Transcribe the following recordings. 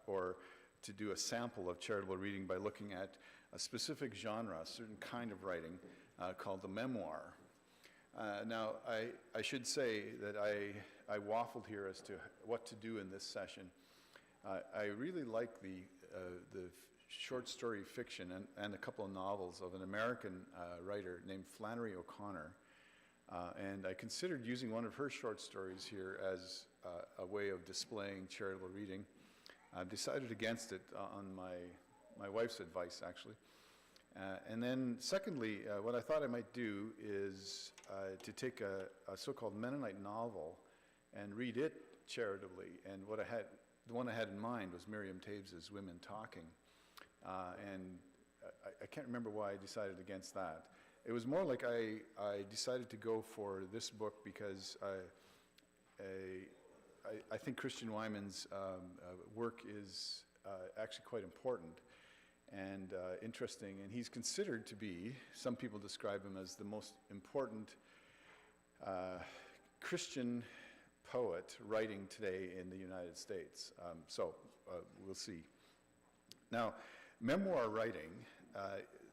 or to do a sample of charitable reading by looking at a specific genre, a certain kind of writing called the memoir. Now, I should say that I waffled here as to what to do in this session. I really like the short story fiction and a couple of novels of an American writer named Flannery O'Connor. And I considered using one of her short stories here as a way of displaying charitable reading. I've decided against it on my wife's advice, actually. And then secondly, what I thought I might do is to take a so-called Mennonite novel and read it charitably. And the one I had in mind was Miriam Toews' Women Talking. And I can't remember why I decided against that. It was more like I decided to go for this book because I think Christian Wyman's work is actually quite important and interesting, and he's considered to be, some people describe him as the most important Christian poet writing today in the United States. So we'll see. Now, memoir writing,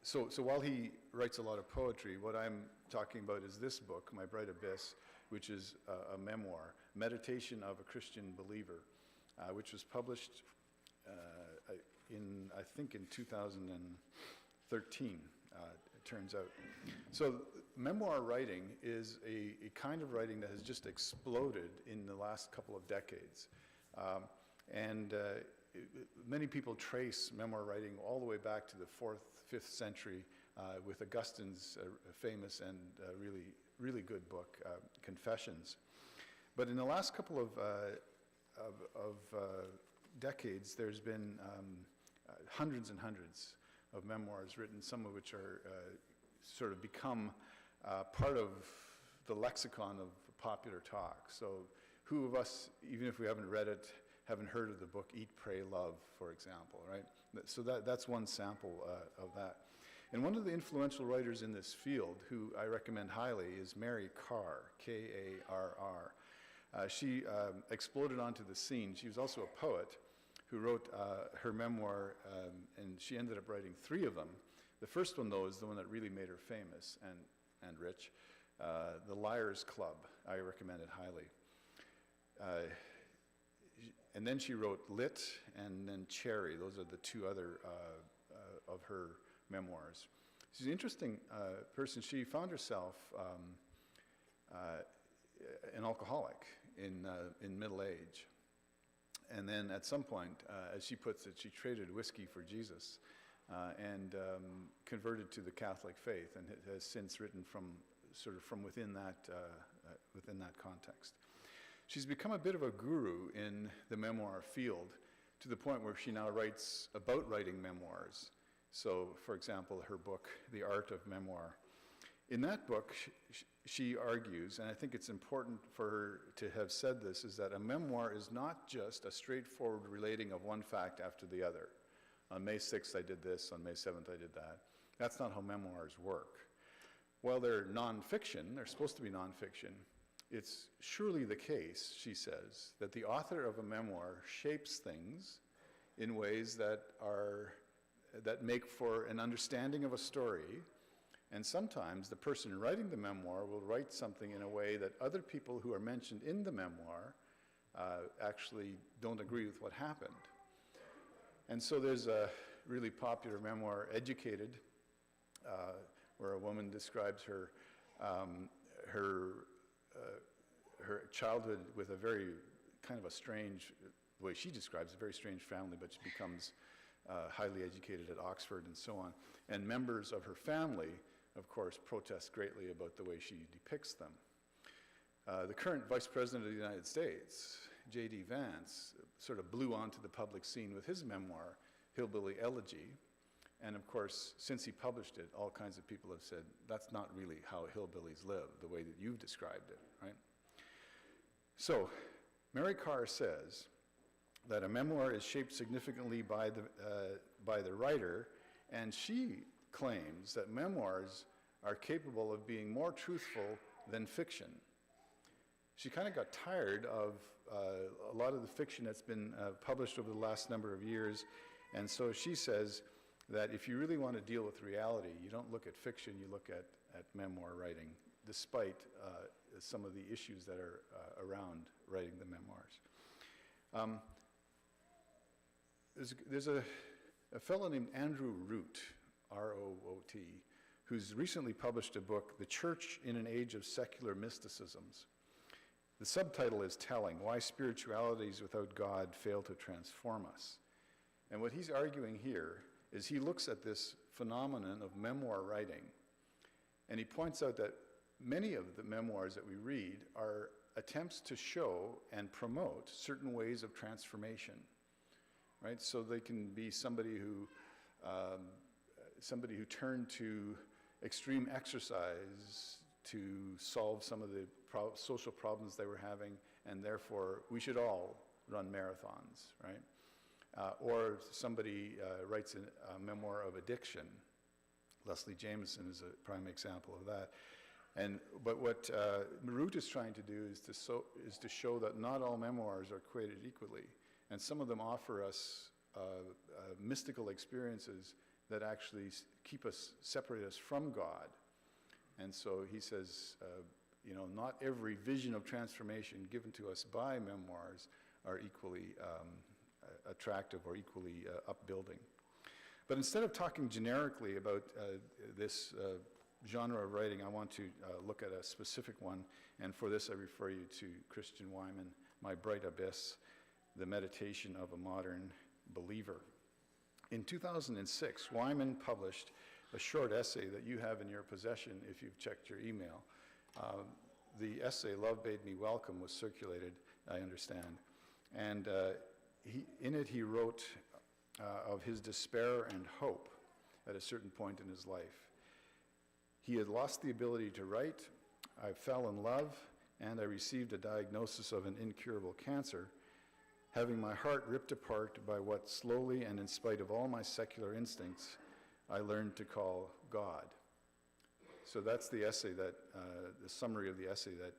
so while he writes a lot of poetry, what I'm talking about is this book, My Bright Abyss, which is a memoir, Meditation of a Christian Believer, which was published I think in 2013, it turns out. So memoir writing is a kind of writing that has just exploded in the last couple of decades. Many people trace memoir writing all the way back to the 4th, 5th century with Augustine's famous and really good book, Confessions. But in the last couple of decades, there's been hundreds and hundreds of memoirs written, some of which are sort of become part of the lexicon of popular talk. So who of us, even if we haven't read it, haven't heard of the book Eat, Pray, Love, for example, right? So that's one sample of that. And one of the influential writers in this field, who I recommend highly, is Mary Karr, K-A-R-R. She exploded onto the scene. She was also a poet who wrote her memoir, and she ended up writing 3 of them. The first one, though, is the one that really made her famous and rich, The Liars Club. I recommend it highly. And then she wrote Lit and then Cherry. Those are the 2 other of her memoirs. She's an interesting person. She found herself an alcoholic in middle age. And then at some point, as she puts it, she traded whiskey for Jesus and converted to the Catholic faith, and has since written from within that context. She's become a bit of a guru in the memoir field, to the point where she now writes about writing memoirs. So, for example, her book, The Art of Memoir. In that book, she argues, and I think it's important for her to have said this, is that a memoir is not just a straightforward relating of one fact after the other. On May 6th, I did this. On May 7th, I did that. That's not how memoirs work. While they're nonfiction, they're supposed to be nonfiction, it's surely the case, she says, that the author of a memoir shapes things in ways that make for an understanding of a story. And sometimes the person writing the memoir will write something in a way that other people who are mentioned in the memoir actually don't agree with what happened. And so there's a really popular memoir, Educated, where a woman describes her childhood with a very kind of a strange, the way she describes, a very strange family, but she becomes highly educated at Oxford and so on. And members of her family, of course, protest greatly about the way she depicts them. The current Vice President of the United States, J.D. Vance, sort of blew onto the public scene with his memoir, Hillbilly Elegy. And of course, since he published it, all kinds of people have said, that's not really how hillbillies live, the way that you've described it, right? So, Mary Karr says that a memoir is shaped significantly by the writer, and she claims that memoirs are capable of being more truthful than fiction. She kind of got tired of a lot of the fiction that's been published over the last number of years. And so she says that if you really want to deal with reality, you don't look at fiction, you look at memoir writing, despite some of the issues that are around writing the memoirs. There's a fellow named Andrew Root, R-O-O-T, who's recently published a book, The Church in an Age of Secular Mysticisms. The subtitle is telling, Why Spiritualities Without God Fail to Transform Us. And what he's arguing here is he looks at this phenomenon of memoir writing, and he points out that many of the memoirs that we read are attempts to show and promote certain ways of transformation, right? So they can be somebody who turned to extreme exercise to solve some of the social problems they were having, and therefore we should all run marathons, right? Or somebody writes a memoir of addiction. Leslie Jameson is a prime example of that. But what Root is trying to do is to show that not all memoirs are created equally, and some of them offer us mystical experiences that actually separate us from God. And so he says, not every vision of transformation given to us by memoirs are equally attractive or equally upbuilding. But instead of talking generically about this genre of writing, I want to look at a specific one, and for this I refer you to Christian Wiman, My Bright Abyss, The Meditation of a Modern Believer. In 2006, Wiman published a short essay that you have in your possession if you've checked your email. The essay, Love Bade Me Welcome, was circulated, I understand. And in it he wrote of his despair and hope at a certain point in his life. He had lost the ability to write, I fell in love, and I received a diagnosis of an incurable cancer, having my heart ripped apart by what slowly and in spite of all my secular instincts, I learned to call God. So that's the essay that, the summary of the essay that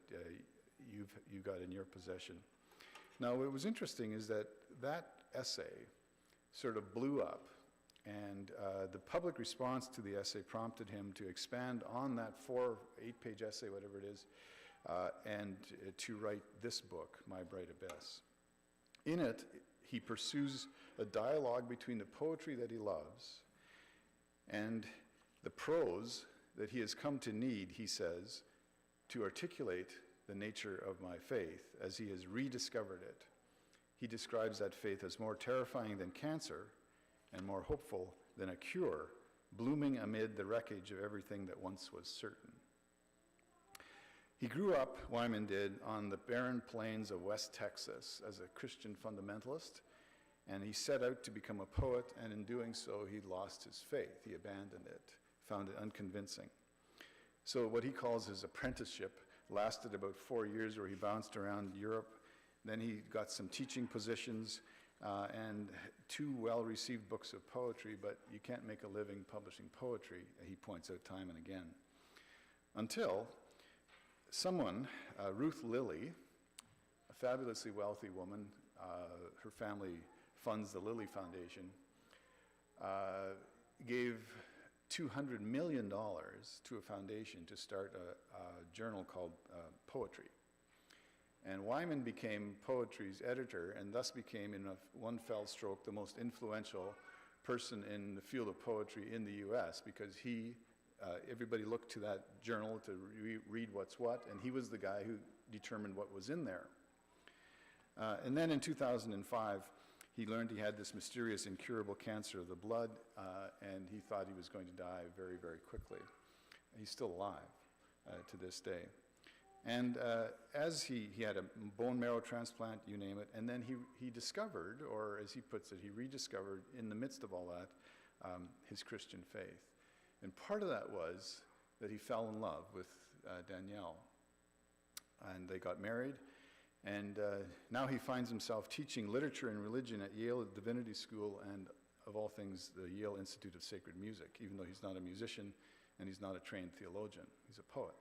you got in your possession. Now, what was interesting is that essay sort of blew up, and the public response to the essay prompted him to expand on that 8-page essay, whatever it is, and to write this book, My Bright Abyss. In it, he pursues a dialogue between the poetry that he loves and the prose that he has come to need, he says, to articulate the nature of my faith as he has rediscovered it. He describes that faith as more terrifying than cancer and more hopeful than a cure, blooming amid the wreckage of everything that once was certain. He grew up, Wiman did, on the barren plains of West Texas as a Christian fundamentalist, and he set out to become a poet, and in doing so, he lost his faith. He abandoned it, found it unconvincing. So what he calls his apprenticeship lasted about 4 years, where he bounced around Europe. Then he got some teaching positions and 2 well-received books of poetry, but you can't make a living publishing poetry, he points out time and again. Until someone, Ruth Lilly, a fabulously wealthy woman, her family funds the Lilly Foundation, gave $200 million to a foundation to start a journal called Poetry. And Wiman became Poetry's editor, and thus became, in one fell stroke, the most influential person in the field of poetry in the US, because everybody looked to that journal to read what's what, and he was the guy who determined what was in there. And then in 2005, he learned he had this mysterious incurable cancer of the blood, and he thought he was going to die very, very quickly. He's still alive to this day. And as he had a bone marrow transplant, you name it, and then he discovered, or as he puts it, he rediscovered in the midst of all that, his Christian faith. And part of that was that he fell in love with Danielle, and they got married, and now he finds himself teaching literature and religion at Yale Divinity School and, of all things, the Yale Institute of Sacred Music, even though he's not a musician and he's not a trained theologian. He's a poet.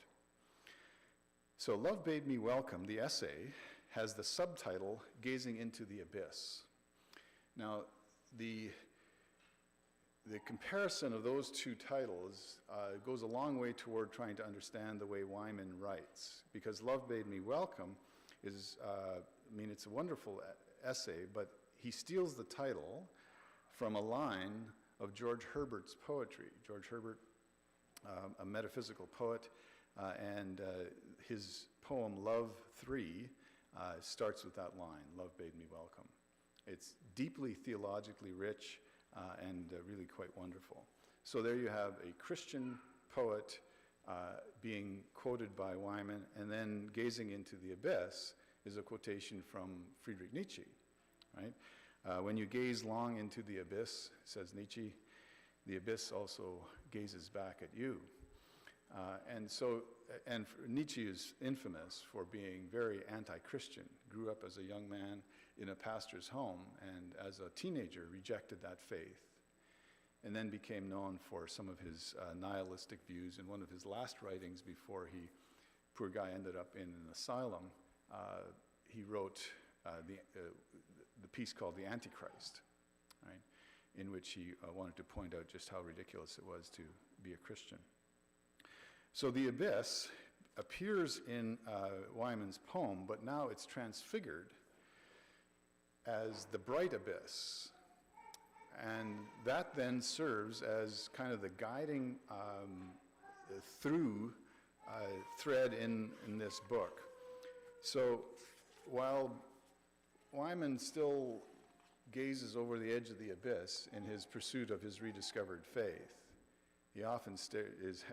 So Love Bade Me Welcome, the essay, has the subtitle, Gazing into the Abyss. Now, the comparison of those two titles goes a long way toward trying to understand the way Wyman writes, because Love Bade Me Welcome is, it's a wonderful essay, but he steals the title from a line of George Herbert's poetry. George Herbert, a metaphysical poet, and his poem Love 3 starts with that line, Love Bade Me Welcome. It's deeply theologically rich and really quite wonderful. So there you have a Christian poet being quoted by Wyman, and then Gazing into the Abyss is a quotation from Friedrich Nietzsche, right? When you gaze long into the abyss, says Nietzsche, the abyss also gazes back at you. And Nietzsche is infamous for being very anti-Christian. Grew up as a young man in a pastor's home, and as a teenager rejected that faith, and then became known for some of his nihilistic views. In one of his last writings before poor guy ended up in an asylum, he wrote the piece called The Antichrist, right, in which he wanted to point out just how ridiculous it was to be a Christian. So the abyss appears in Wyman's poem, but now it's transfigured as the bright abyss. And that then serves as kind of the guiding through thread in this book. So while Wyman still gazes over the edge of the abyss in his pursuit of his rediscovered faith, he often is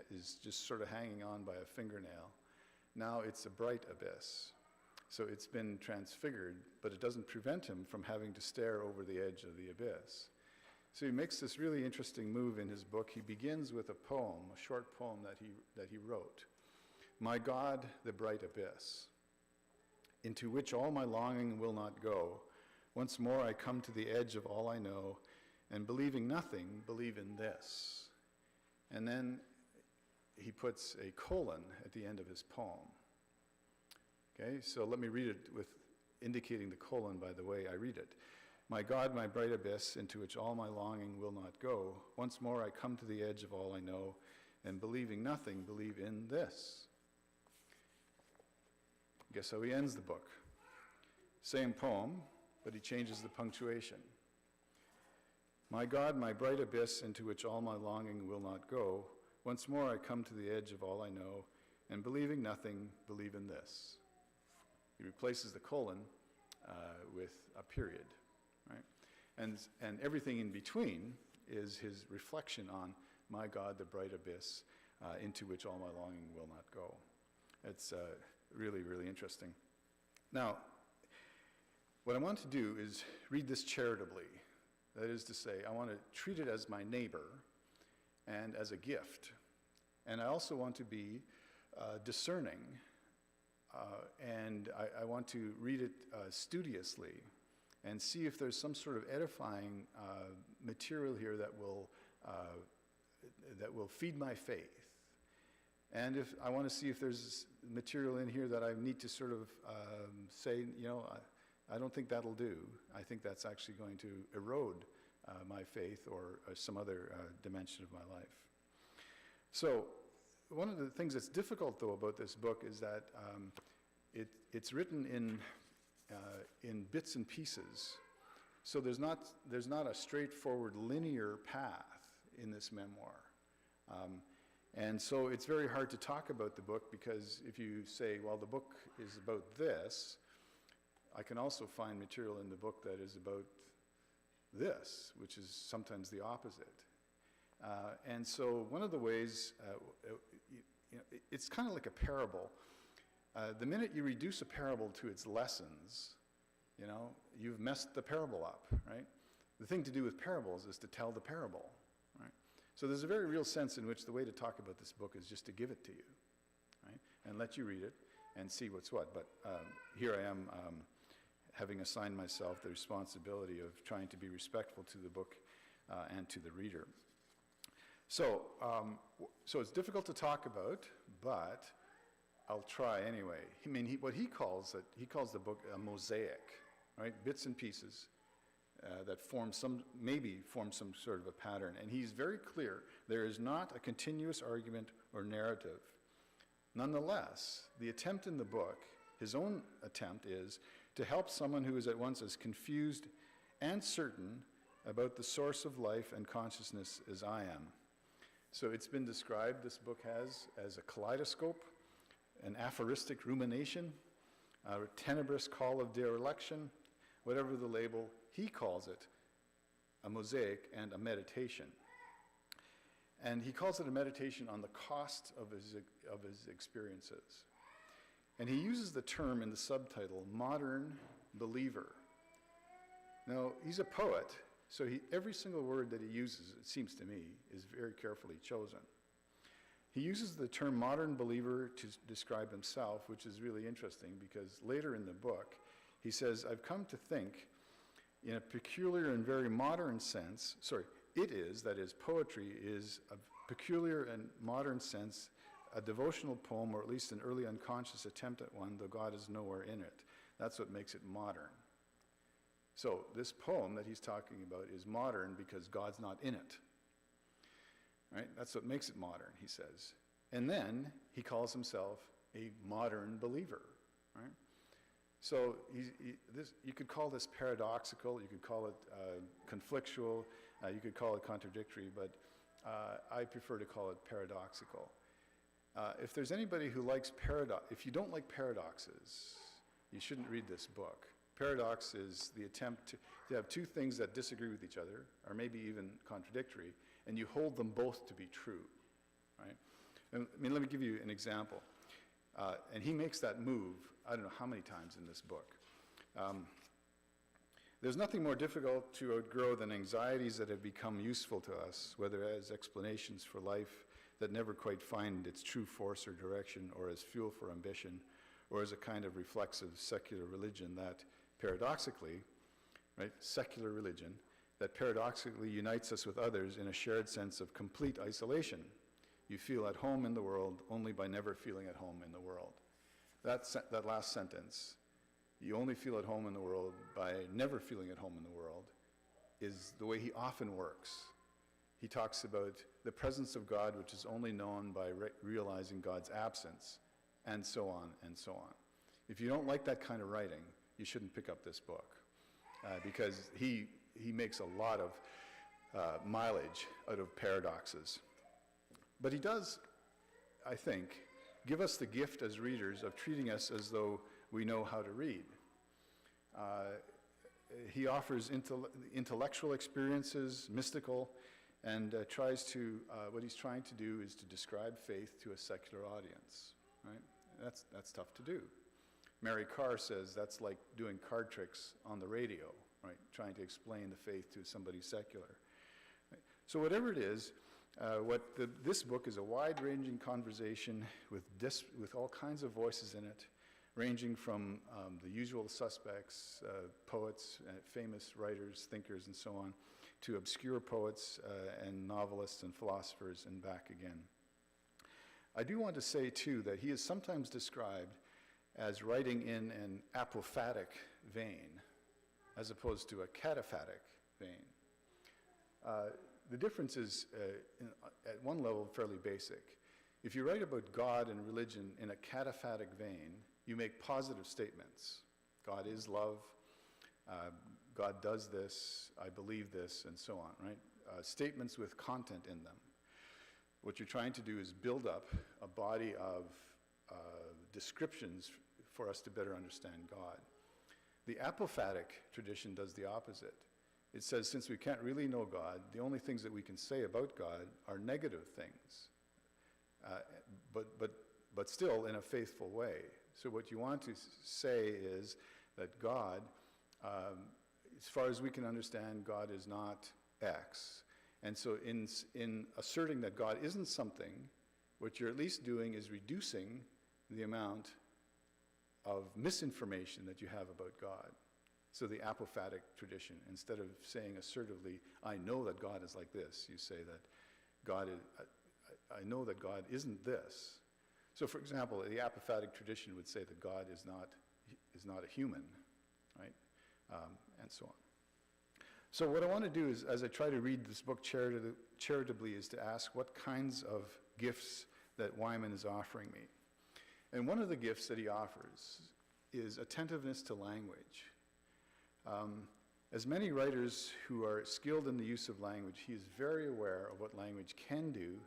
just sort of hanging on by a fingernail. Now it's a bright abyss. So it's been transfigured, but it doesn't prevent him from having to stare over the edge of the abyss. So he makes this really interesting move in his book. He begins with a poem, a short poem that he wrote. My God, the bright abyss, into which all my longing will not go. Once more I come to the edge of all I know, and believing nothing, believe in this. And then he puts a colon at the end of his poem. Okay, so let me read it with indicating the colon by the way I read it. My God, my bright abyss, into which all my longing will not go. Once more I come to the edge of all I know, and believing nothing, believe in this. Guess how he ends the book? Same poem, but he changes the punctuation. My God, my bright abyss, into which all my longing will not go. Once more I come to the edge of all I know, and believing nothing, believe in this. He replaces the colon with a period, right? And everything in between is his reflection on my God, the bright abyss, into which all my longing will not go. It's really, really interesting. Now, what I want to do is read this charitably. That is to say, I want to treat it as my neighbor and as a gift. And I also want to be discerning, and I want to read it studiously and see if there's some sort of edifying material here that will feed my faith. And if I want to see if there's material in here that I need to sort of say, I don't think that'll do. I think that's actually going to erode my faith or some other dimension of my life. So one of the things that's difficult, though, about this book is that it's written in bits and pieces. So there's not a straightforward linear path in this memoir. And so it's very hard to talk about the book, because if you say, well, the book is about this, I can also find material in the book that is about this, which is sometimes the opposite. And so one of the ways, it's kind of like a parable. The minute you reduce a parable to its lessons, you've messed the parable up, right? The thing to do with parables is to tell the parable, right? So there's a very real sense in which the way to talk about this book is just to give it to you, right? And let you read it and see what's what. But here I am having assigned myself the responsibility of trying to be respectful to the book and to the reader. So it's difficult to talk about, but I'll try anyway. What he calls the book a mosaic, right? Bits and pieces that maybe form some sort of a pattern. And he's very clear, there is not a continuous argument or narrative. Nonetheless, the attempt in the book, his own attempt, is to help someone who is at once as confused and certain about the source of life and consciousness as I am. So it's been described, this book has, as a kaleidoscope, an aphoristic rumination, a tenebrous call of dereliction, whatever the label, he calls it a mosaic and a meditation. And he calls it a meditation on the cost of his experiences. And he uses the term in the subtitle, modern believer. Now, he's a poet, so every single word that he uses, it seems to me, is very carefully chosen. He uses the term modern believer to describe himself, which is really interesting because later in the book, he says, I've come to think in a peculiar and very modern sense, that is, poetry is a peculiar and modern sense, a devotional poem, or at least an early unconscious attempt at one, though God is nowhere in it. That's what makes it modern. So this poem that he's talking about is modern because God's not in it. Right? That's what makes it modern, he says. And then he calls himself a modern believer. Right? So you could call this paradoxical, you could call it conflictual, you could call it contradictory, but I prefer to call it paradoxical. If there's anybody who likes if you don't like paradoxes, you shouldn't read this book. Paradox is the attempt to have two things that disagree with each other, or maybe even contradictory, and you hold them both to be true, right? And, let me give you an example. And he makes that move, I don't know how many times in this book. There's nothing more difficult to outgrow than anxieties that have become useful to us, whether as explanations for life that never quite find its true force or direction, or as fuel for ambition, or as a kind of reflexive secular religion that paradoxically, right, secular religion, that paradoxically unites us with others in a shared sense of complete isolation. You feel at home in the world only by never feeling at home in the world. That last sentence, you only feel at home in the world by never feeling at home in the world, is the way he often works. He talks about the presence of God, which is only known by realizing God's absence, and so on and so on. If you don't like that kind of writing, you shouldn't pick up this book, because he makes a lot of mileage out of paradoxes. But he does, I think, give us the gift as readers of treating us as though we know how to read. He offers intellectual experiences, mystical, and what he's trying to do is to describe faith to a secular audience, right? That's tough to do. Mary Carr says that's like doing card tricks on the radio, right? Trying to explain the faith to somebody secular. Right? So whatever it is, this book is a wide-ranging conversation with all kinds of voices in it, ranging from the usual suspects, poets, famous writers, thinkers, and so on, to obscure poets and novelists and philosophers and back again. I do want to say, too, that he is sometimes described as writing in an apophatic vein, as opposed to a cataphatic vein. The difference is, at one level, fairly basic. If you write about God and religion in a cataphatic vein, you make positive statements. God is love. God does this. I believe this, and so on, right? Statements with content in them. What you're trying to do is build up a body of descriptions for us to better understand God. The apophatic tradition does the opposite. It says, since we can't really know God, the only things that we can say about God are negative things, but still in a faithful way. So what you want to say is that God, as far as we can understand, God is not X. And so in asserting that God isn't something, what you're at least doing is reducing the amount of misinformation that you have about God. So the apophatic tradition, instead of saying assertively, I know that God is like this, you say that I know that God isn't this. So for example, the apophatic tradition would say that God is not a human, right? And so on. So what I want to do is, as I try to read this book charitably, is to ask what kinds of gifts that Wyman is offering me. And one of the gifts that he offers is attentiveness to language. As many writers who are skilled in the use of language, he is very aware of what language can do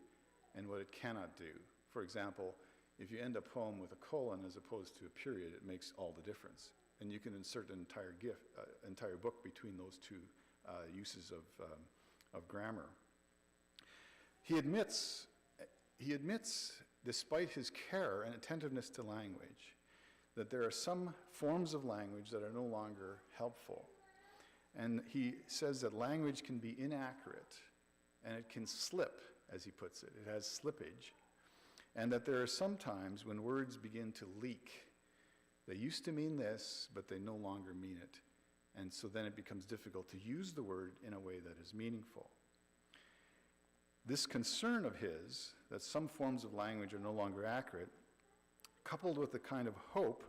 and what it cannot do. For example, if you end a poem with a colon as opposed to a period, it makes all the difference. And you can insert an entire book between those two uses of grammar. He admits, despite his care and attentiveness to language, that there are some forms of language that are no longer helpful. And he says that language can be inaccurate, and it can slip, as he puts it. It has slippage. And that there are some times when words begin to leak. They used to mean this, but they no longer mean it. And so then it becomes difficult to use the word in a way that is meaningful. This concern of his, that some forms of language are no longer accurate, coupled with the kind of hope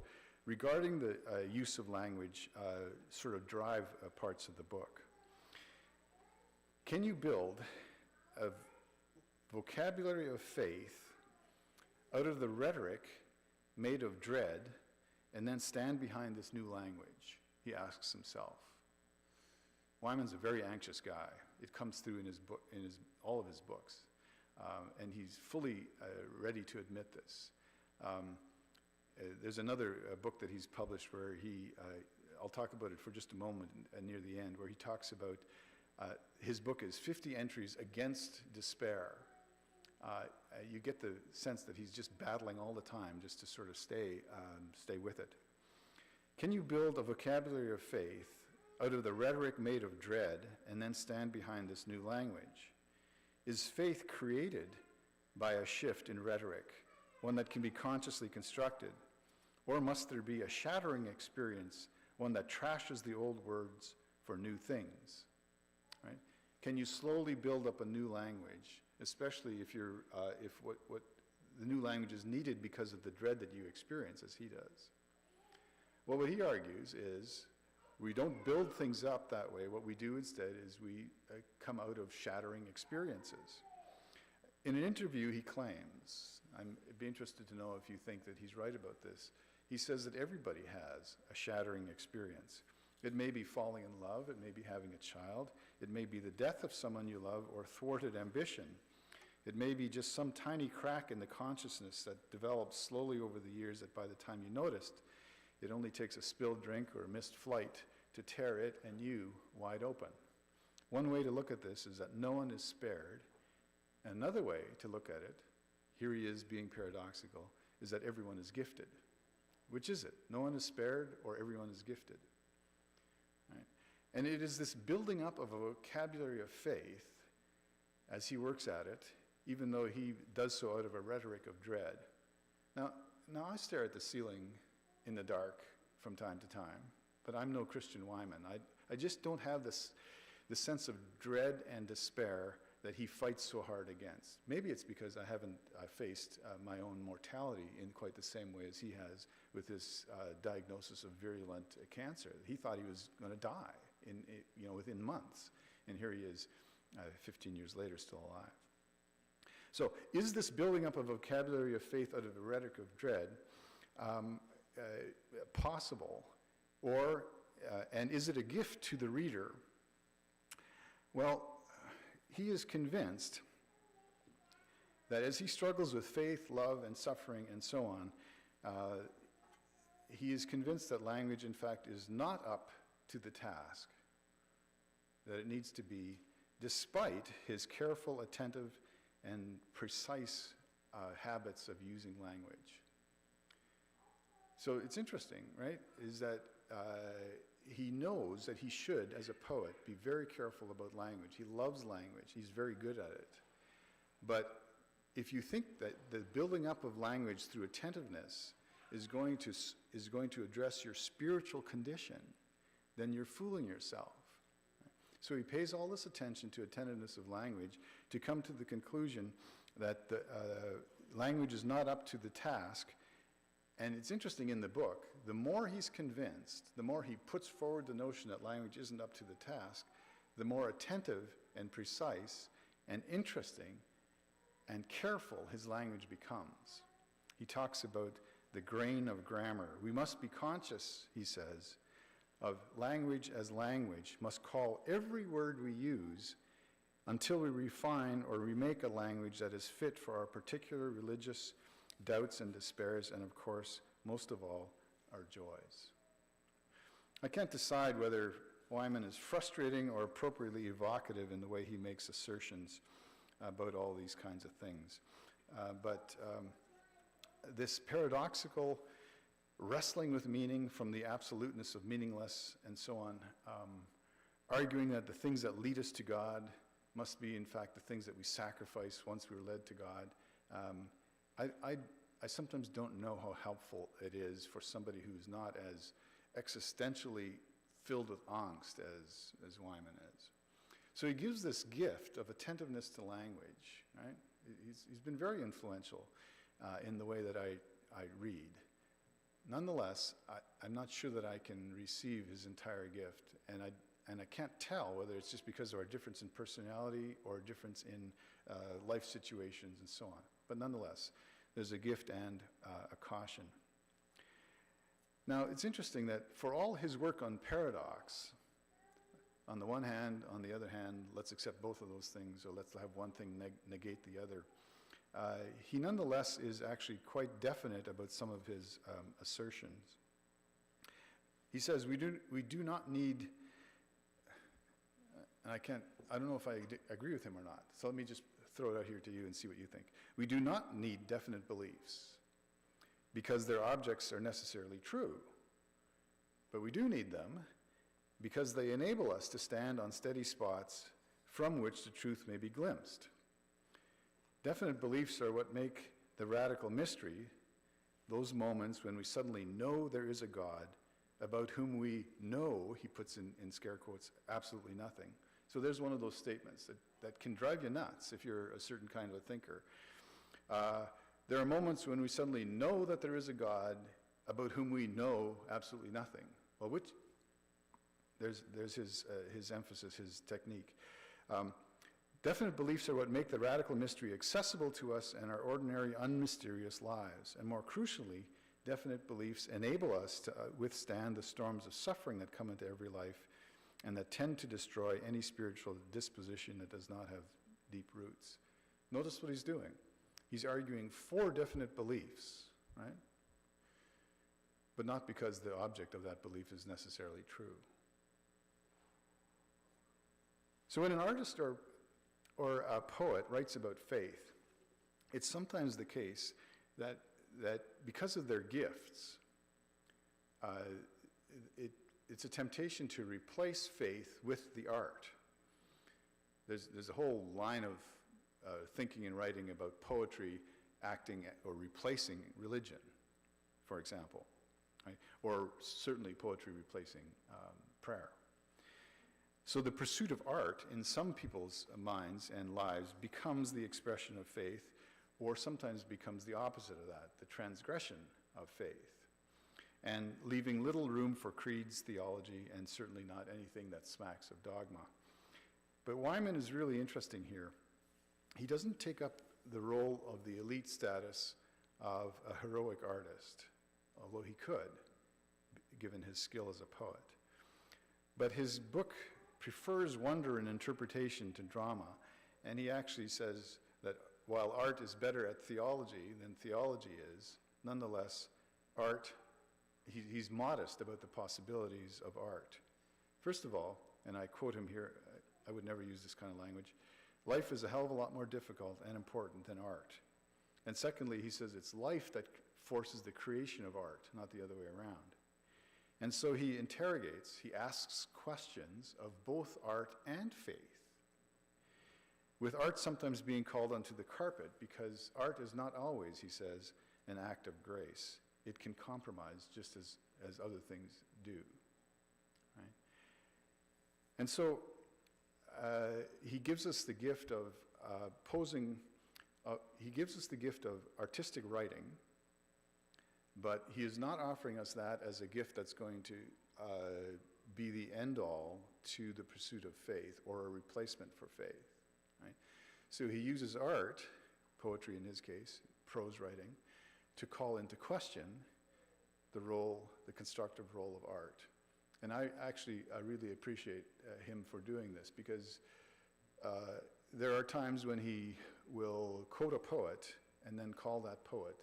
regarding the use of language, sort of drive parts of the book. Can you build a vocabulary of faith out of the rhetoric made of dread and then stand behind this new language? He asks himself. Wyman's a very anxious guy. It comes through in his book, all of his books, and he's fully ready to admit this. There's another book that he's published where I'll talk about it for just a moment near the end, where he talks about his book is 50 entries against despair. You get the sense that he's just battling all the time just to sort of stay with it. Can you build a vocabulary of faith out of the rhetoric made of dread and then stand behind this new language? Is faith created by a shift in rhetoric, one that can be consciously constructed? Or must there be a shattering experience, one that trashes the old words for new things? Right? Can you slowly build up a new language, especially if what the new language is needed because of the dread that you experience, as he does? Well, what he argues is we don't build things up that way. What we do instead is we come out of shattering experiences. In an interview, he claims, I'd be interested to know if you think that he's right about this, he says that everybody has a shattering experience. It may be falling in love, it may be having a child, it may be the death of someone you love or thwarted ambition. It may be just some tiny crack in the consciousness that develops slowly over the years that by the time you noticed, it only takes a spilled drink or a missed flight to tear it and you wide open. One way to look at this is that no one is spared. Another way to look at it, here he is being paradoxical, is that everyone is gifted. Which is it? No one is spared or everyone is gifted? Right? And it is this building up of a vocabulary of faith as he works at it, even though he does so out of a rhetoric of dread. Now I stare at the ceiling in the dark from time to time, but I'm no Christian Wyman. I just don't have this sense of dread and despair that he fights so hard against. Maybe it's because I haven't faced my own mortality in quite the same way as he has with his diagnosis of virulent cancer. He thought he was going to die within months, and here he is 15 years later still alive. So is this building up a vocabulary of faith out of the rhetoric of dread possible, and is it a gift to the reader? Well, he is convinced that as he struggles with faith, love, and suffering, and so on, he is convinced that language, in fact, is not up to the task that it needs to be, despite his careful, attentive, and precise habits of using language. So it's interesting, right, is that he knows that he should, as a poet, be very careful about language. He loves language. He's very good at it. But if you think that the building up of language through attentiveness is going to address your spiritual condition, then you're fooling yourself. So he pays all this attention to attentiveness of language to come to the conclusion that language is not up to the task. And it's interesting in the book, the more he's convinced, the more he puts forward the notion that language isn't up to the task, the more attentive and precise and interesting and careful his language becomes. He talks about the grain of grammar. We must be conscious, he says, of language as language, must call every word we use until we refine or remake a language that is fit for our particular religious doubts and despairs, and of course, most of all, our joys. I can't decide whether Wyman is frustrating or appropriately evocative in the way he makes assertions about all these kinds of things. But this paradoxical wrestling with meaning from the absoluteness of meaningless and so on, arguing that the things that lead us to God must be, in fact, the things that we sacrifice once we're led to God. I sometimes don't know how helpful it is for somebody who's not as existentially filled with angst as Wyman is. So he gives this gift of attentiveness to language, right? He's been very influential in the way that I read. Nonetheless, I'm not sure that I can receive his entire gift, and I can't tell whether it's just because of our difference in personality or a difference in life situations and so on. But nonetheless, there's a gift and a caution. Now, it's interesting that for all his work on paradox, on the one hand, on the other hand, let's accept both of those things, or let's have one thing negate the other. He nonetheless is actually quite definite about some of his assertions. He says, we do not need, and I don't know if I agree with him or not, so let me just throw it out here to you and see what you think. We do not need definite beliefs because their objects are necessarily true, but we do need them because they enable us to stand on steady spots from which the truth may be glimpsed. Definite beliefs are what make the radical mystery, those moments when we suddenly know there is a God about whom we know, he puts in scare quotes, absolutely nothing. So there's one of those statements that can drive you nuts if you're a certain kind of a thinker. There are moments when we suddenly know that there is a God about whom we know absolutely nothing. Well, there's his emphasis, his technique. Definite beliefs are what make the radical mystery accessible to us in our ordinary, unmysterious lives. And more crucially, definite beliefs enable us to withstand the storms of suffering that come into every life and that tend to destroy any spiritual disposition that does not have deep roots. Notice what he's doing. He's arguing for definite beliefs, right? But not because the object of that belief is necessarily true. So when an artist or a poet writes about faith, it's sometimes the case that because of their gifts, it's a temptation to replace faith with the art. There's a whole line of thinking and writing about poetry acting or replacing religion, for example, right? Or certainly poetry replacing prayer. So the pursuit of art in some people's minds and lives becomes the expression of faith, or sometimes becomes the opposite of that, the transgression of faith, and leaving little room for creeds, theology, and certainly not anything that smacks of dogma. But Wyman is really interesting here. He doesn't take up the role of the elite status of a heroic artist, although he could, given his skill as a poet. But his book prefers wonder and interpretation to drama, and he actually says that while art is better at theology than theology is, nonetheless, art, he's modest about the possibilities of art. First of all, and I quote him here, I would never use this kind of language, life is a hell of a lot more difficult and important than art. And secondly, he says it's life that forces the creation of art, not the other way around. And so he interrogates, he asks questions of both art and faith, with art sometimes being called onto the carpet because art is not always, he says, an act of grace. It can compromise just as other things do. Right? And so he gives us the gift of posing He gives us the gift of artistic writing, but he is not offering us that as a gift that's going to be the end-all to the pursuit of faith or a replacement for faith, right? So he uses art, poetry in his case, prose writing, to call into question the constructive role of art. And I really appreciate him for doing this, because there are times when he will quote a poet and then call that poet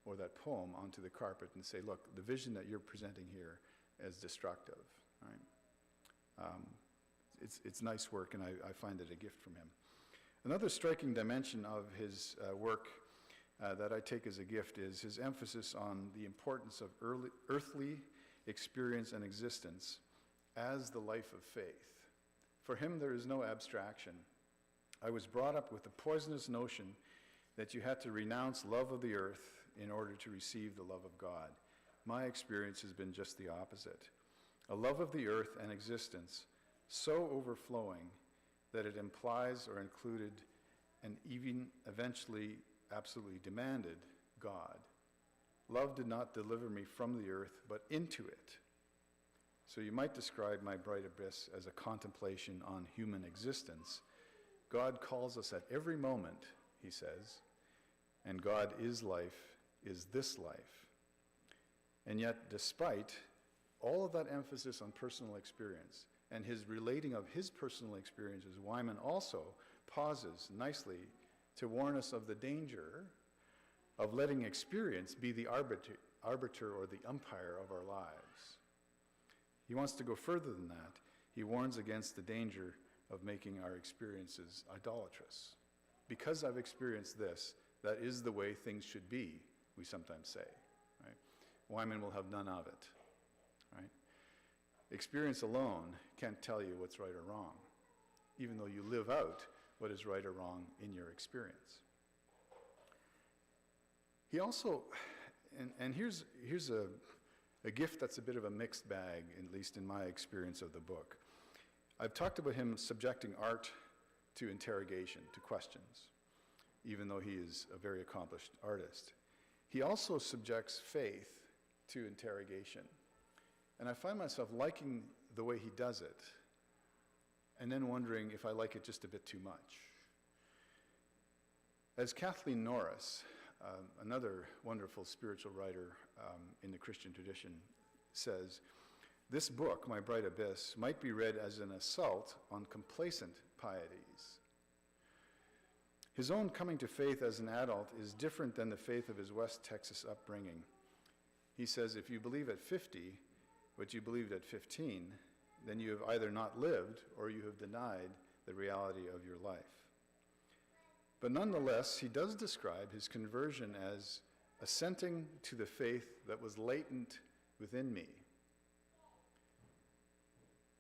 or that poem onto the carpet and say, look, the vision that you're presenting here is destructive, right? It's nice work, and I find it a gift from him. Another striking dimension of his work that I take as a gift is his emphasis on the importance of earthly experience and existence as the life of faith. For him, there is no abstraction. I was brought up with the poisonous notion that you had to renounce love of the earth in order to receive the love of God. My experience has been just the opposite. A love of the earth and existence so overflowing that it implies or included and even eventually absolutely demanded God. Love did not deliver me from the earth, but into it. So you might describe my bright abyss as a contemplation on human existence. God calls us at every moment, he says, and God is life, is this life. And yet, despite all of that emphasis on personal experience and his relating of his personal experiences, Wyman also pauses nicely to warn us of the danger of letting experience be the arbiter or the umpire of our lives. He wants to go further than that. He warns against the danger of making our experiences idolatrous. Because I've experienced this, that is the way things should be, we sometimes say. Right? Wyman will have none of it. Right? Experience alone can't tell you what's right or wrong, even though you live out what is right or wrong in your experience. He also, and here's a gift that's a bit of a mixed bag, at least in my experience of the book. I've talked about him subjecting art to interrogation, to questions, even though he is a very accomplished artist. He also subjects faith to interrogation. And I find myself liking the way he does it, and then wondering if I like it just a bit too much. As Kathleen Norris, another wonderful spiritual writer in the Christian tradition, says, this book, My Bright Abyss, might be read as an assault on complacent pieties. His own coming to faith as an adult is different than the faith of his West Texas upbringing. He says, if you believe at 50 what you believed at 15, then you have either not lived or you have denied the reality of your life. But nonetheless, he does describe his conversion as assenting to the faith that was latent within me.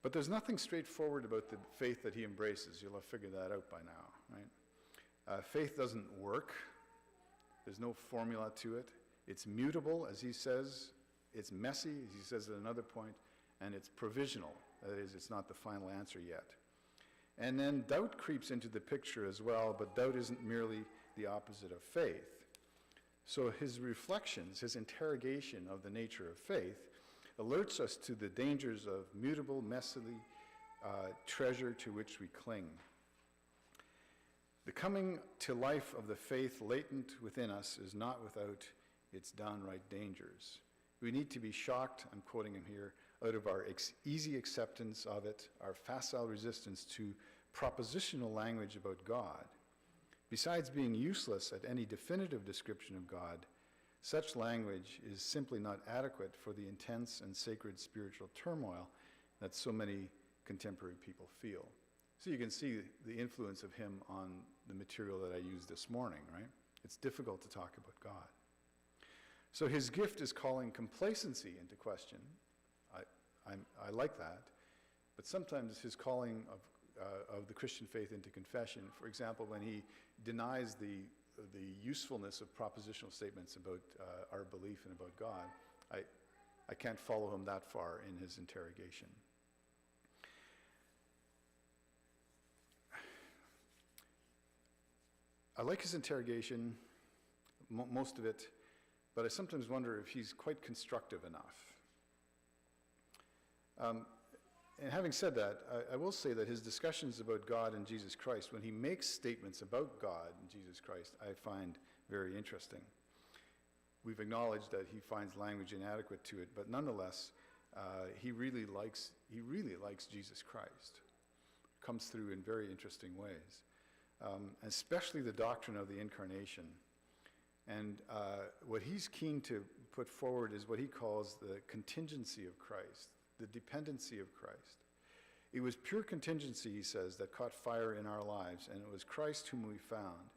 But there's nothing straightforward about the faith that he embraces. You'll have figured that out by now, right? Faith doesn't work. There's no formula to it. It's mutable, as he says. It's messy, as he says at another point, and it's provisional. That is, it's not the final answer yet. And then doubt creeps into the picture as well, but doubt isn't merely the opposite of faith. So his reflections, his interrogation of the nature of faith, alerts us to the dangers of mutable, messy treasure to which we cling. The coming to life of the faith latent within us is not without its downright dangers. We need to be shocked, I'm quoting him here, out of our easy acceptance of it, our facile resistance to propositional language about God. Besides being useless at any definitive description of God, such language is simply not adequate for the intense and sacred spiritual turmoil that so many contemporary people feel. So you can see the influence of him on the material that I used this morning, right? It's difficult to talk about God. So his gift is calling complacency into question. I like that. But sometimes his calling of the Christian faith into confession, for example, when he denies the usefulness of propositional statements about our belief and about God, I can't follow him that far in his interrogation. I like his interrogation, most of it, but I sometimes wonder if he's quite constructive enough. And having said that, I will say that his discussions about God and Jesus Christ, when he makes statements about God and Jesus Christ, I find very interesting. We've acknowledged that he finds language inadequate to it, but nonetheless, he really likes Jesus Christ. Comes through in very interesting ways, especially the doctrine of the incarnation. And what he's keen to put forward is what he calls the contingency of Christ, the dependency of Christ. It was pure contingency, he says, that caught fire in our lives, and it was Christ whom we found,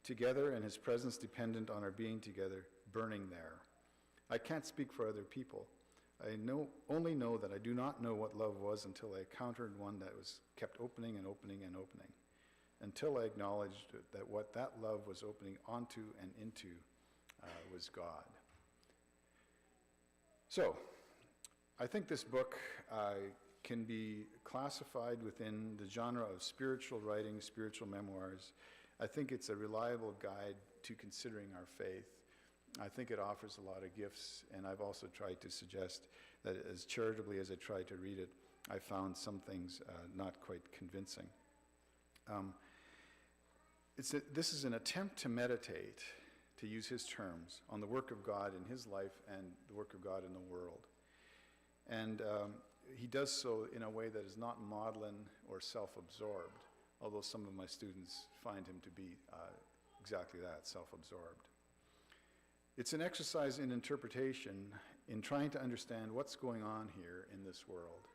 together and his presence dependent on our being together, burning there. I can't speak for other people. I only know that I do not know what love was until I encountered one that was kept opening and opening and opening, until I acknowledged that what that love was opening onto and into was God. So, I think this book can be classified within the genre of spiritual writing, spiritual memoirs. I think it's a reliable guide to considering our faith. I think it offers a lot of gifts, and I've also tried to suggest that as charitably as I tried to read it, I found some things not quite convincing. This is an attempt to meditate, to use his terms, on the work of God in his life and the work of God in the world. And he does so in a way that is not maudlin or self-absorbed, although some of my students find him to be exactly that, self-absorbed. It's an exercise in interpretation, in trying to understand what's going on here in this world,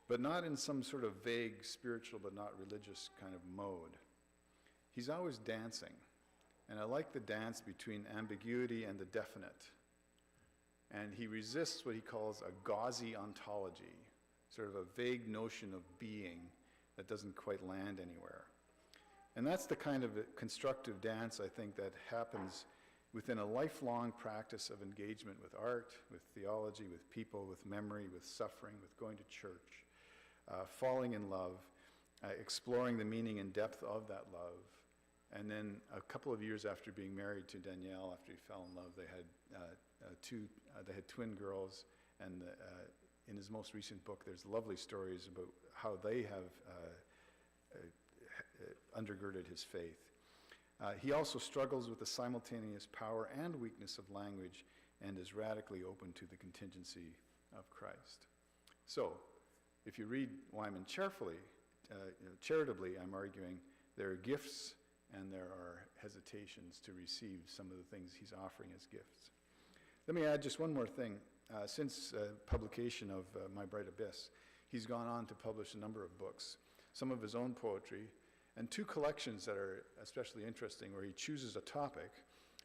but not in some sort of vague spiritual but not religious kind of mode. He's always dancing, and I like the dance between ambiguity and the definite. And he resists what he calls a gauzy ontology, sort of a vague notion of being that doesn't quite land anywhere. And that's the kind of constructive dance, I think, that happens within a lifelong practice of engagement with art, with theology, with people, with memory, with suffering, with going to church, falling in love, exploring the meaning and depth of that love. And then a couple of years after being married to Danielle, after he fell in love, they had twin girls, and in his most recent book, there's lovely stories about how they have undergirded his faith. He also struggles with the simultaneous power and weakness of language and is radically open to the contingency of Christ. So, if you read Wyman charitably, I'm arguing there are gifts and there are hesitations to receive some of the things he's offering as gifts. Let me add just one more thing. Since publication of My Bright Abyss, he's gone on to publish a number of books, some of his own poetry, and two collections that are especially interesting, where he chooses a topic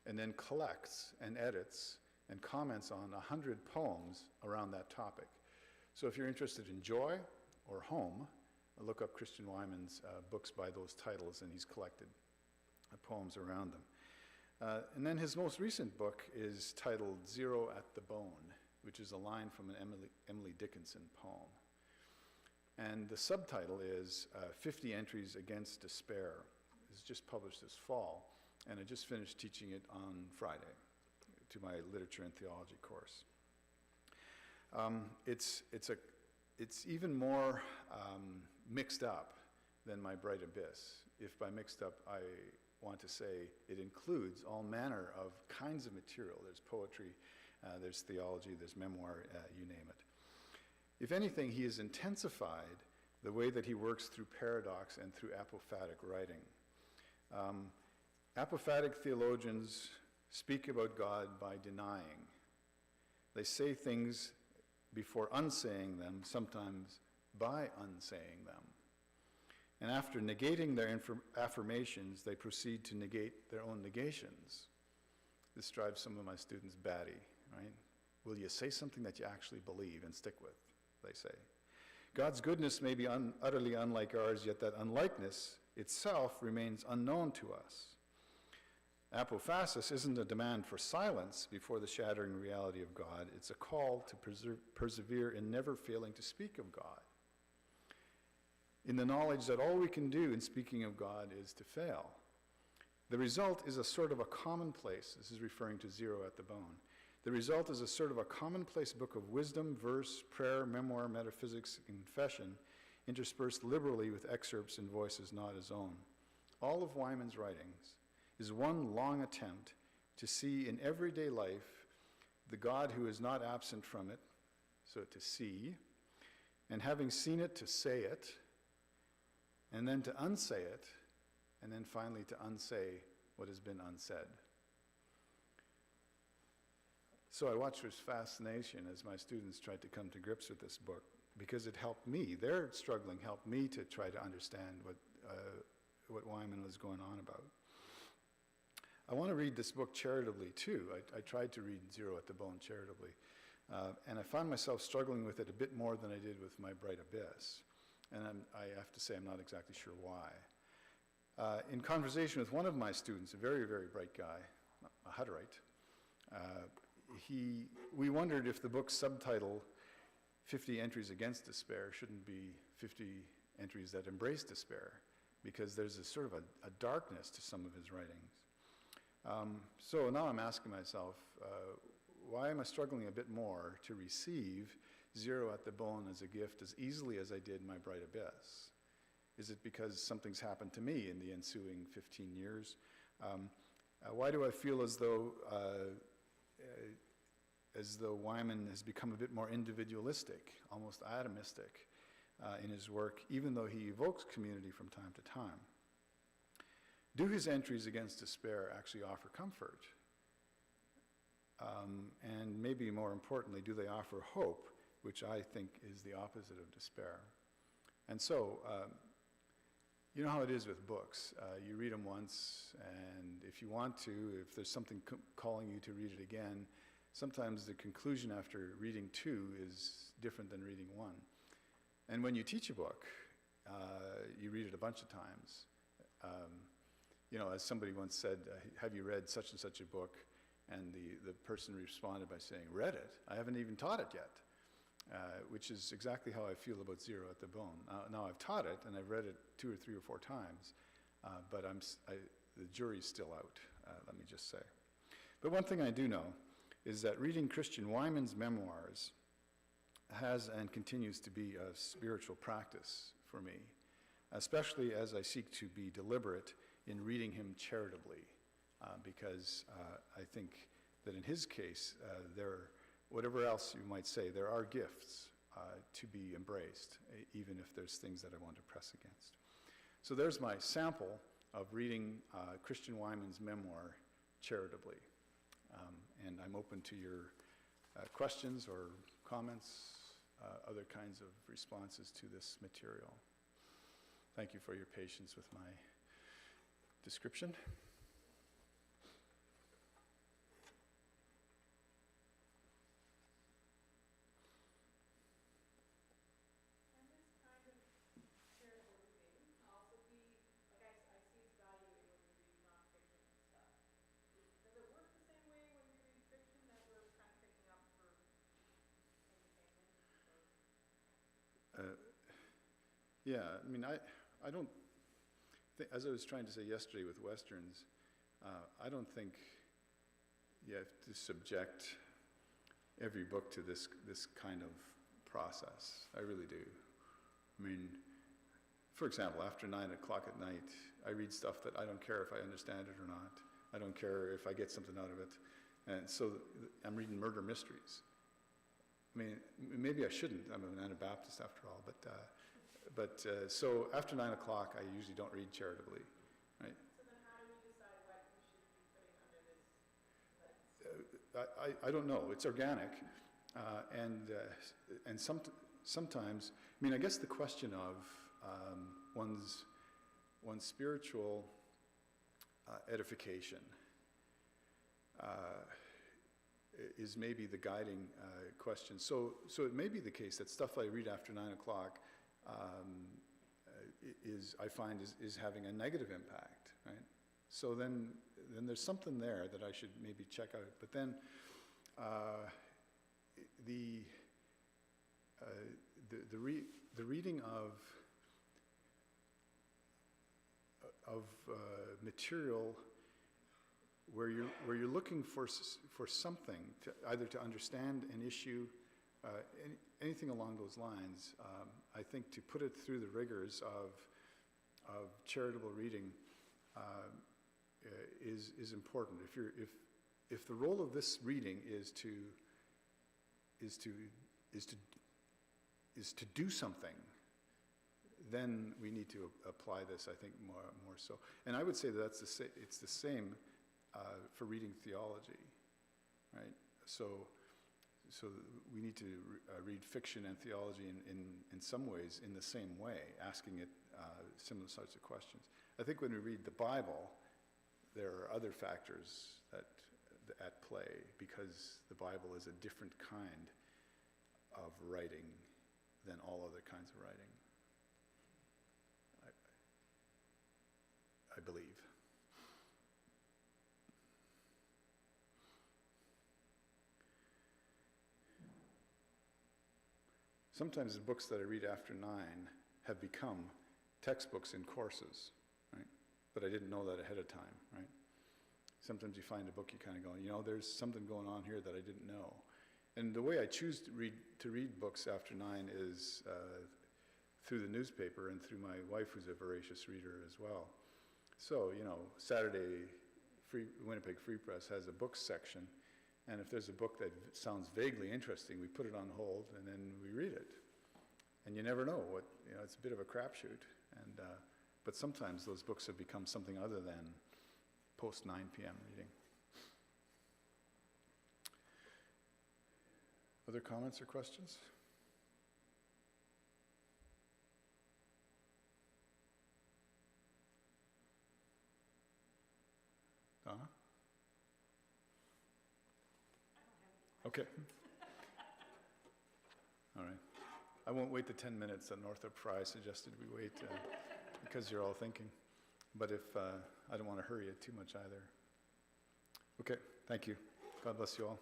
and then collects and edits and comments on 100 poems around that topic. So if you're interested in joy or home, look up Christian Wyman's books by those titles, and he's collected poems around them. And then his most recent book is titled Zero at the Bone, which is a line from an Emily Dickinson poem. And the subtitle is 50 Entries Against Despair. It's just published this fall, and I just finished teaching it on Friday to my literature and theology course. It's even more mixed up than My Bright Abyss. If by mixed up, I want to say it includes all manner of kinds of material. There's poetry, there's theology, there's memoir, you name it. If anything, he has intensified the way that he works through paradox and through apophatic writing. Apophatic theologians speak about God by denying. They say things before unsaying them, sometimes by unsaying them. And after negating their affirmations, they proceed to negate their own negations. This drives some of my students batty, right? Will you say something that you actually believe and stick with, they say. God's goodness may be utterly unlike ours, yet that unlikeness itself remains unknown to us. Apophasis isn't a demand for silence before the shattering reality of God. It's a call to persevere in never failing to speak of God, in the knowledge that all we can do in speaking of God is to fail. The result is a sort of a commonplace. This is referring to Zero at the Bone. The result is a sort of a commonplace book of wisdom, verse, prayer, memoir, metaphysics, and confession, interspersed liberally with excerpts and voices not his own. All of Wyman's writings is one long attempt to see in everyday life the God who is not absent from it, so to see, and having seen it, to say it, and then to unsay it, and then finally to unsay what has been unsaid. So I watched with fascination as my students tried to come to grips with this book, because it helped me. Their struggling helped me to try to understand what Wyman was going on about. I want to read this book charitably too. I tried to read Zero at the Bone charitably. And I found myself struggling with it a bit more than I did with My Bright Abyss. And I have to say I'm not exactly sure why. In conversation with one of my students, a very, very bright guy, a Hutterite, we wondered if the book's subtitle, 50 Entries Against Despair, shouldn't be 50 entries that embrace despair, because there's a sort of a darkness to some of his writings. So now I'm asking myself, why am I struggling a bit more to receive Zero at the Bone as a gift as easily as I did My Bright Abyss? Is it because something's happened to me in the ensuing 15 years? Why do I feel as though Wyman has become a bit more individualistic, almost atomistic in his work, even though he evokes community from time to time? Do his entries against despair actually offer comfort? And maybe more importantly, do they offer hope, which I think is the opposite of despair? And so, you know how it is with books. You read them once, and if you want to, if there's something calling you to read it again, sometimes the conclusion after reading two is different than reading one. And when you teach a book, you read it a bunch of times. You know, as somebody once said, have you read such and such a book? And the person responded by saying, read it? I haven't even taught it yet, which is exactly how I feel about Zero at the Bone. Now I've taught it, and I've read it 2 or 3 or 4 times, but the jury's still out, let me just say. But one thing I do know is that reading Christian Wyman's memoirs has and continues to be a spiritual practice for me, especially as I seek to be deliberate in reading him charitably, because I think that in his case, whatever else you might say, there are gifts to be embraced, even if there's things that I want to press against. So there's my sample of reading Christian Wyman's memoir charitably. And I'm open to your questions or comments, other kinds of responses to this material. Thank you for your patience with my description. Yeah, I mean, I don't think, as I was trying to say yesterday with Westerns, I don't think you have to subject every book to this kind of process. I really do. I mean, for example, after 9 o'clock at night, I read stuff that I don't care if I understand it or not. I don't care if I get something out of it. And so I'm reading murder mysteries. I mean, maybe I shouldn't. I'm an Anabaptist after all, so after 9 o'clock, I usually don't read charitably, right? So then how do we decide what we should be putting under this lens? I don't know. It's organic, and sometimes, I mean, I guess the question of one's spiritual edification is maybe the guiding question. So it may be the case that stuff I read after 9 o'clock I find is having a negative impact, right? So then there's something there that I should maybe check out. But then the reading of material where you're looking for something, either to understand an issue, anything along those lines. I think to put it through the rigors of charitable reading is important. If the role of this reading is to do something, then we need to apply this, I think, more so. And I would say that it's the same for reading theology, right? So we need to read fiction and theology in some ways in the same way, asking it similar sorts of questions. I think when we read the Bible, there are other factors at play, because the Bible is a different kind of writing than all other kinds of writing, I believe. Sometimes the books that I read after 9 have become textbooks in courses, right? But I didn't know that ahead of time, right? Sometimes you find a book, you kind of go, there's something going on here that I didn't know. And the way I choose to read books after 9 is through the newspaper and through my wife, who's a voracious reader as well. So, Saturday, Winnipeg Free Press has a books section, and if there's a book that sounds vaguely interesting, we put it on hold and then we read it. And you never know what, it's a bit of a crapshoot. And but sometimes those books have become something other than post 9 p.m. reading. Other comments or questions? Donna? Okay. All right. I won't wait the 10 minutes that Northrop Frye suggested we wait because you're all thinking. But if I don't want to hurry it too much either. Okay, thank you. God bless you all.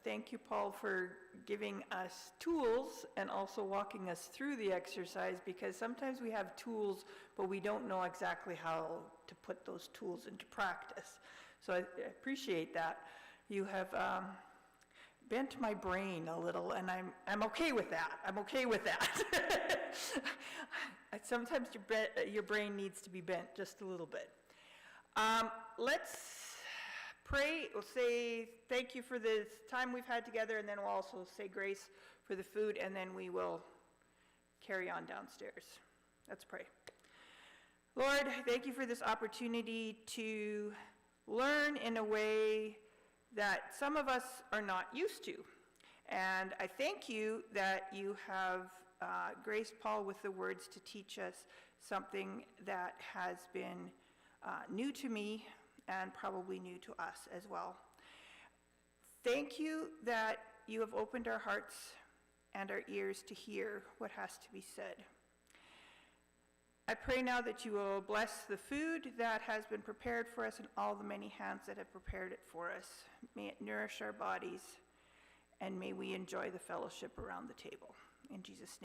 Thank you, Paul, for giving us tools and also walking us through the exercise, because sometimes we have tools, but we don't know exactly how to put those tools into practice. So I appreciate that. You have bent my brain a little, and I'm okay with that. I'm okay with that. Sometimes your brain needs to be bent just a little bit. Let's pray. We'll say thank you for the time we've had together, and then we'll also say grace for the food, and then we will carry on downstairs. Let's pray. Lord, thank you for this opportunity to learn in a way that some of us are not used to. And I thank you that you have graced Paul with the words to teach us something that has been new to me and probably new to us as well. Thank you that you have opened our hearts and our ears to hear what has to be said. I pray now that you will bless the food that has been prepared for us and all the many hands that have prepared it for us. May it nourish our bodies, and may we enjoy the fellowship around the table. In Jesus' name.